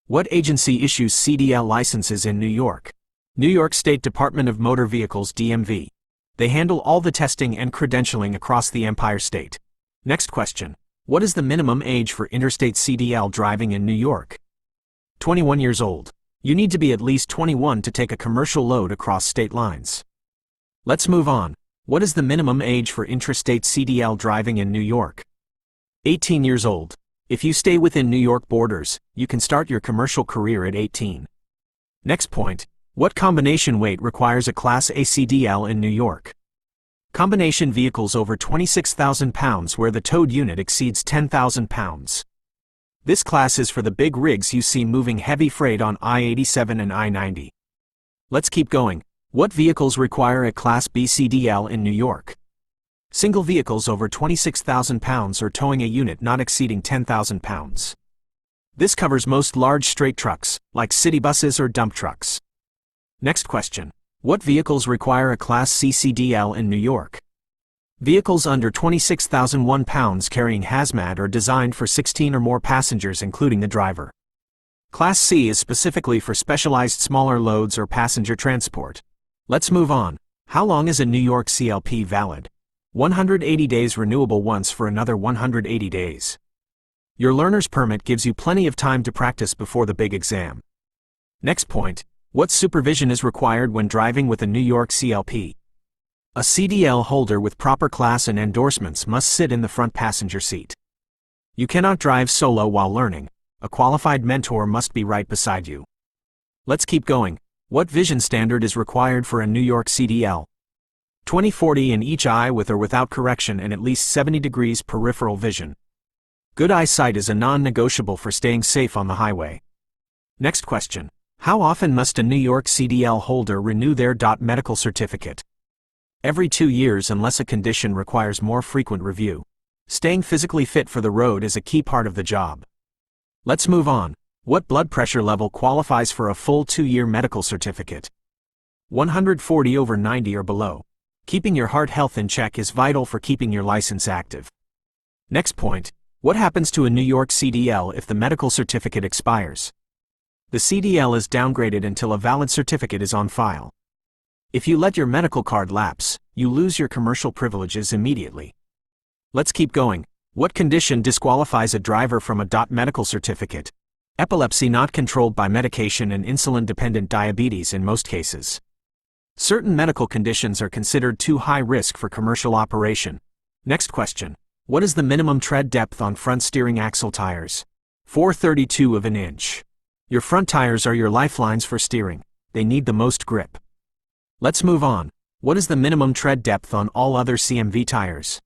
What agency issues CDL licenses in New York? New York State Department of Motor Vehicles DMV. They handle all the testing and credentialing across the Empire State. Next question. What is the minimum age for interstate CDL driving in New York? 21 years old. You need to be at least 21 to take a commercial load across state lines. Let's move on. What is the minimum age for intrastate CDL driving in New York? 18 years old. If you stay within New York borders, you can start your commercial career at 18. Next point. What combination weight requires a Class A CDL in New York? Combination vehicles over 26,000 pounds where the towed unit exceeds 10,000 pounds. This class is for the big rigs you see moving heavy freight on I-87 and I-90. Let's keep going. What vehicles require a Class B CDL in New York? Single vehicles over 26,000 pounds or towing a unit not exceeding 10,000 pounds. This covers most large straight trucks, like city buses or dump trucks. Next question. What vehicles require a Class C CDL in New York? Vehicles under 26,001 pounds carrying hazmat or designed for 16 or more passengers including the driver. Class C is specifically for specialized smaller loads or passenger transport. Let's move on. How long is a New York CLP valid? 180 days, renewable once for another 180 days. Your learner's permit gives you plenty of time to practice before the big exam. Next point. What supervision is required when driving with a New York CLP? A CDL holder with proper class and endorsements must sit in the front passenger seat. You cannot drive solo while learning. A qualified mentor must be right beside you. Let's keep going. What vision standard is required for a New York CDL? 20/40 in each eye with or without correction and at least 70 degrees peripheral vision. Good eyesight is a non-negotiable for staying safe on the highway. Next question. How often must a New York CDL holder renew their medical certificate? Every 2 years unless a condition requires more frequent review. Staying physically fit for the road is a key part of the job. Let's move on. What blood pressure level qualifies for a full 2-year medical certificate? 140/90 or below. Keeping your heart health in check is vital for keeping your license active. Next point. What happens to a New York CDL if the medical certificate expires? The CDL is downgraded until a valid certificate is on file. If you let your medical card lapse, you lose your commercial privileges immediately. Let's keep going. What condition disqualifies a driver from a medical certificate? Epilepsy not controlled by medication and insulin-dependent diabetes in most cases. Certain medical conditions are considered too high risk for commercial operation. Next question. What is the minimum tread depth on front steering axle tires? 4/32 of an inch. Your front tires are your lifelines for steering. They need the most grip. Let's move on. What is the minimum tread depth on all other CMV tires?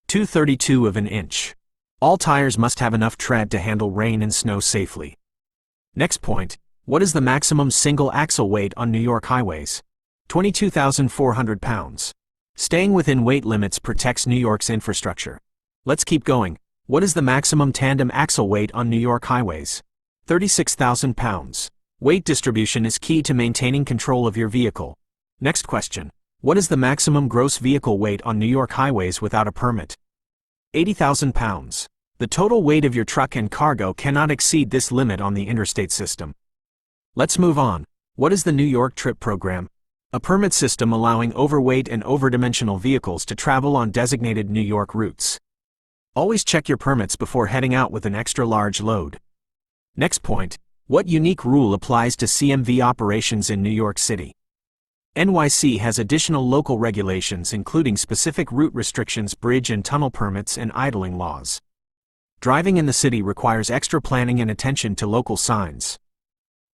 2/32 of an inch. All tires must have enough tread to handle rain and snow safely. Next point. What is the maximum single axle weight on New York highways? 22,400 pounds. Staying within weight limits protects New York's infrastructure. Let's keep going. What is the maximum tandem axle weight on New York highways? 36,000 pounds. Weight distribution is key to maintaining control of your vehicle. Next question. What is the maximum gross vehicle weight on New York highways without a permit? 80,000 pounds. The total weight of your truck and cargo cannot exceed this limit on the interstate system. Let's move on. What is the New York Trip Program? A permit system allowing overweight and overdimensional vehicles to travel on designated New York routes. Always check your permits before heading out with an extra large load. Next point. What unique rule applies to CMV operations in New York City? NYC has additional local regulations including specific route restrictions, bridge and tunnel permits, and idling laws. Driving in the city requires extra planning and attention to local signs.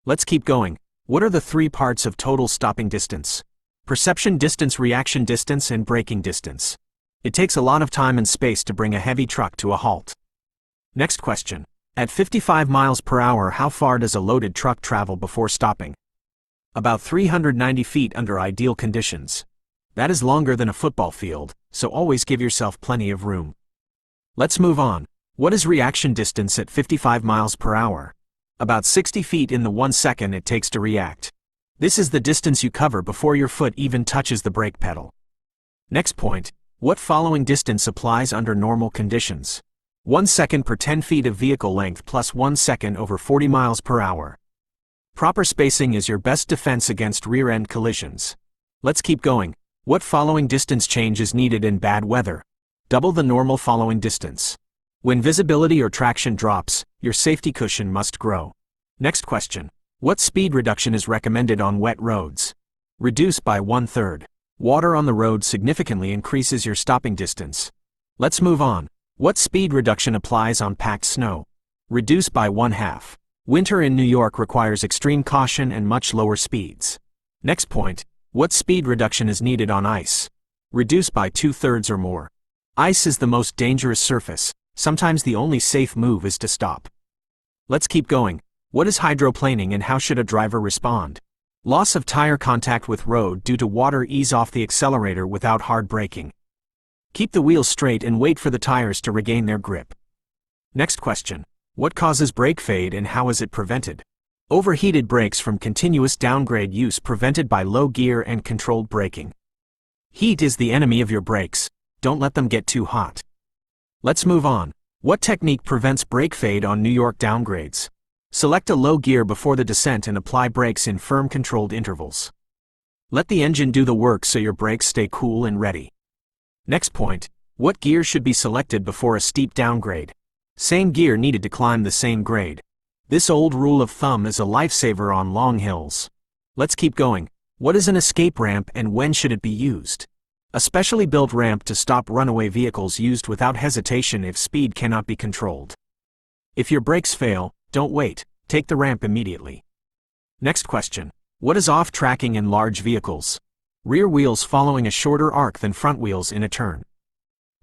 Let's keep going. What are the 3 parts of total stopping distance? Perception distance, reaction distance, and braking distance. It takes a lot of time and space to bring a heavy truck to a halt. Next question. At 55 miles per hour, how far does a loaded truck travel before stopping? About 390 feet under ideal conditions. That is longer than a football field, so always give yourself plenty of room. Let's move on. What is reaction distance at 55 miles per hour? About 60 feet in the 1 second it takes to react. This is the distance you cover before your foot even touches the brake pedal. Next point. What following distance applies under normal conditions? 1 second per 10 feet of vehicle length plus 1 second over 40 miles per hour. Proper spacing is your best defense against rear-end collisions. Let's keep going. What following distance change is needed in bad weather? Double the normal following distance. When visibility or traction drops, your safety cushion must grow. Next question. What speed reduction is recommended on wet roads? Reduce by 1/3. Water on the road significantly increases your stopping distance. Let's move on. What speed reduction applies on packed snow? Reduce by 1/2. Winter in New York requires extreme caution and much lower speeds. Next point. What speed reduction is needed on ice? Reduce by 2/3 or more. Ice is the most dangerous surface. Sometimes the only safe move is to stop. Let's keep going. What is hydroplaning and how should a driver respond? Loss of tire contact with road due to water. Ease off the accelerator without hard braking. Keep the wheels straight and wait for the tires to regain their grip. Next question. What causes brake fade and how is it prevented? Overheated brakes from continuous downgrade use prevented by low gear and controlled braking. Heat is the enemy of your brakes. Don't let them get too hot. Let's move on. What technique prevents brake fade on New York downgrades? Select a low gear before the descent and apply brakes in firm controlled intervals. Let the engine do the work so your brakes stay cool and ready. Next point. What gear should be selected before a steep downgrade? Same gear needed to climb the same grade. This old rule of thumb is a lifesaver on long hills. Let's keep going. What is an escape ramp and when should it be used? A specially built ramp to stop runaway vehicles used without hesitation if speed cannot be controlled. If your brakes fail, don't wait, take the ramp immediately. Next question. What is off-tracking in large vehicles? Rear wheels following a shorter arc than front wheels in a turn.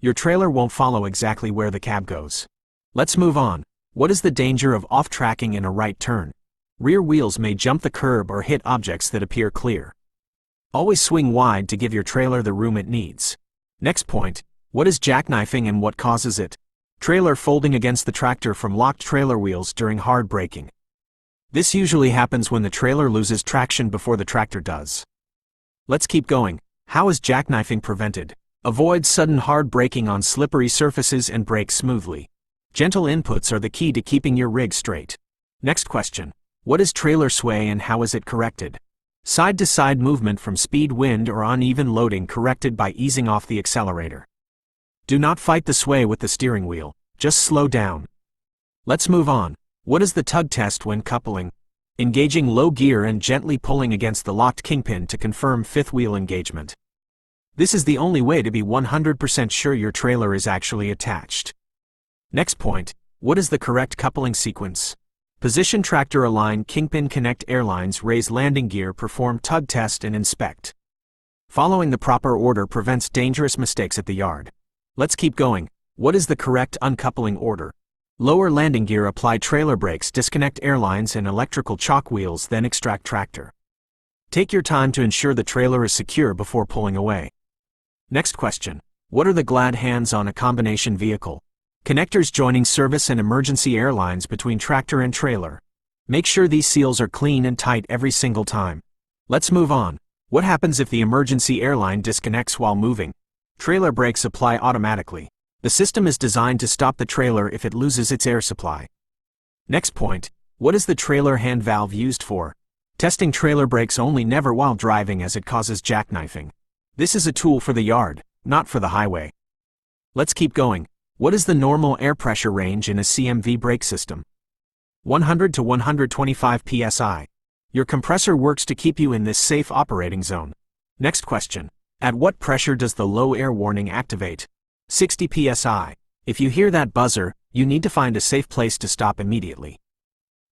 Your trailer won't follow exactly where the cab goes. Let's move on. What is the danger of off-tracking in a right turn? Rear wheels may jump the curb or hit objects that appear clear. Always swing wide to give your trailer the room it needs. Next point. What is jackknifing and what causes it? Trailer folding against the tractor from locked trailer wheels during hard braking. This usually happens when the trailer loses traction before the tractor does. Let's keep going. How is jackknifing prevented? Avoid sudden hard braking on slippery surfaces and brake smoothly. Gentle inputs are the key to keeping your rig straight. Next question. What is trailer sway and how is it corrected? Side-to-side movement from speed, wind, or uneven loading corrected by easing off the accelerator. Do not fight the sway with the steering wheel, just slow down. Let's move on. What is the tug test when coupling? Engaging low gear and gently pulling against the locked kingpin to confirm fifth wheel engagement. This is the only way to be 100% sure your trailer is actually attached. Next point. What is the correct coupling sequence? Position tractor align kingpin connect airlines raise landing gear perform tug test and inspect. Following the proper order prevents dangerous mistakes at the yard. Let's keep going. What is the correct uncoupling order? Lower landing gear apply trailer brakes disconnect airlines and electrical chock wheels then extract tractor. Take your time to ensure the trailer is secure before pulling away. Next question. What are the glad hands on a combination vehicle? Connectors joining service and emergency airlines between tractor and trailer. Make sure these seals are clean and tight every single time. Let's move on. What happens if the emergency airline disconnects while moving? Trailer brakes apply automatically. The system is designed to stop the trailer if it loses its air supply. Next point. What is the trailer hand valve used for? Testing trailer brakes only, never while driving, as it causes jackknifing. This is a tool for the yard, not for the highway. Let's keep going. What is the normal air pressure range in a CMV brake system? 100 to 125 psi. Your compressor works to keep you in this safe operating zone. Next question. At what pressure does the low air warning activate? 60 psi. If you hear that buzzer, you need to find a safe place to stop immediately.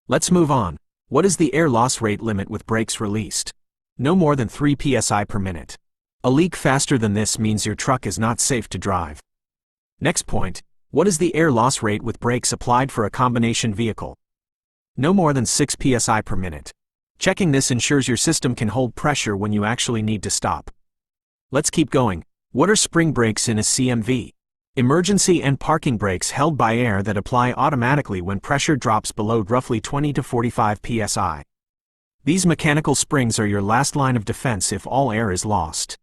Let's move on. What is the air loss rate limit with brakes released? No more than 3 psi per minute. A leak faster than this means your truck is not safe to drive. Next point. What is the air loss rate with brakes applied for a combination vehicle? No more than 6 psi per minute. Checking this ensures your system can hold pressure when you actually need to stop. Let's keep going. What are spring brakes in a CMV? Emergency and parking brakes held by air that apply automatically when pressure drops below roughly 20 to 45 psi. These mechanical springs are your last line of defense if all air is lost.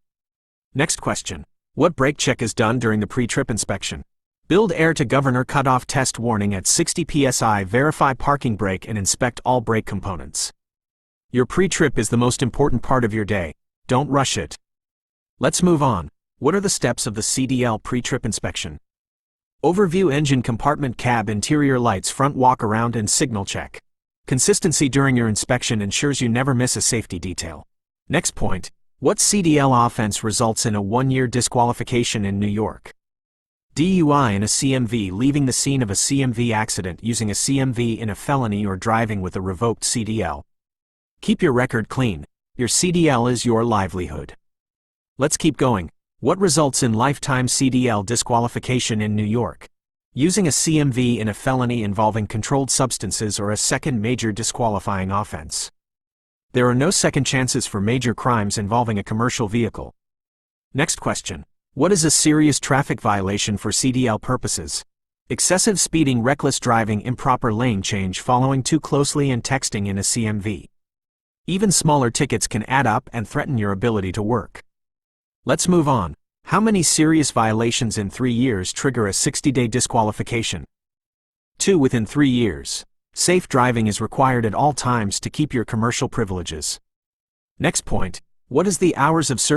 Next question. What brake check is done during the pre-trip inspection? Build air to governor cutoff test warning at 60 psi. Verify parking brake and inspect all brake components. Your pre-trip is the most important part of your day. Don't rush it. Let's move on. What are the steps of the CDL pre-trip inspection? Overview: engine compartment, cab interior, lights, front walk around and signal check. Consistency during your inspection ensures you never miss a safety detail. Next point, what CDL offense results in a 1-year disqualification in New York? DUI in a CMV, leaving the scene of a CMV accident using a CMV in a felony, or driving with a revoked CDL. Keep your record clean. Your CDL is your livelihood. Let's keep going. What results in lifetime CDL disqualification in New York? Using a CMV in a felony involving controlled substances or a second major disqualifying offense. There are no second chances for major crimes involving a commercial vehicle. Next question. What is a serious traffic violation for CDL purposes? Excessive speeding, reckless driving, improper lane change, following too closely, and texting in a CMV. Even smaller tickets can add up and threaten your ability to work. Let's move on. How many serious violations in 3 years trigger a 60-day disqualification? 2 within 3 years. Safe driving is required at all times to keep your commercial privileges. Next point. What is the hours of service?